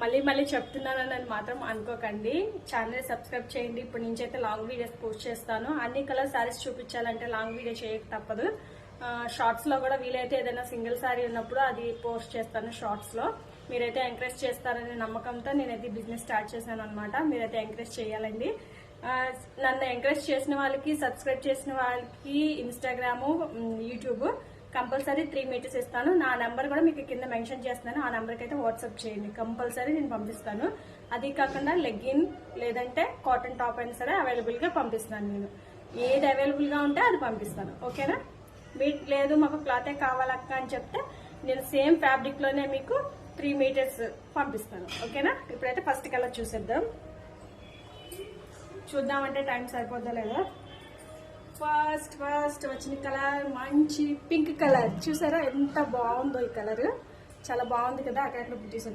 మళ్ళీ మళ్ళీ చెప్తున్నానని మాత్రం అనుకోకండి. ఛానల్ సబ్స్క్రైబ్ చేయండి. ఇప్పటి నుంచి అయితే లాంగ్ వీడియోస్ పోస్ట్ చేస్తాను. అన్ని కలర్ శారీస్ చూపించాలంటే లాంగ్ వీడియో చేయక తప్పదు. షార్ట్స్ లో కూడా వీలైతే ఏదైనా సింగిల్ శారీ ఉన్నప్పుడు అది పోస్ట్ చేస్తాను షార్ట్స్ లో. మీరైతే ఎంకరేజ్ చేస్తారనే నమ్మకంతో నేనైతే బిజినెస్ స్టార్ట్ చేశాను అనమాట. మీరైతే ఎంకరేజ్ చేయాలండి. నన్ను ఎంకరేజ్ చేసిన వాళ్ళకి, సబ్స్క్రైబ్ చేసిన వాళ్ళకి ఇన్స్టాగ్రాము, యూట్యూబ్ కంపల్సరీ 3 మీటర్స్ ఇస్తాను. నా నెంబర్ కూడా మీకు కింద మెన్షన్ చేస్తున్నాను. ఆ నెంబర్కి అయితే వాట్సాప్ చేయండి. కంపల్సరీ నేను పంపిస్తాను. అది కాకుండా లెగ్గిన్ లేదంటే కాటన్ టాప్ అయినా సరే అవైలబుల్ గా పంపిస్తున్నాను. నేను ఏది అవైలబుల్ గా ఉంటే అది పంపిస్తాను. ఓకేనా? మీకు లేదు మాకు క్లాతే కావాలక్క అని చెప్తే నేను సేమ్ ఫ్యాబ్రిక్ లోనే మీకు 3 మీటర్స్ పంపిస్తాను. ఓకేనా? ఇప్పుడైతే ఫస్ట్ కలర్ చూద్దామంటే టైం సరిపోద్దా లేదా. ఫస్ట్ వచ్చిన కలర్ మంచి పింక్ కలర్. చూసారా ఎంత బాగుందో ఈ కలర్. చాలా బాగుంది కదా. అక్కడక్కడ బుట్టీస్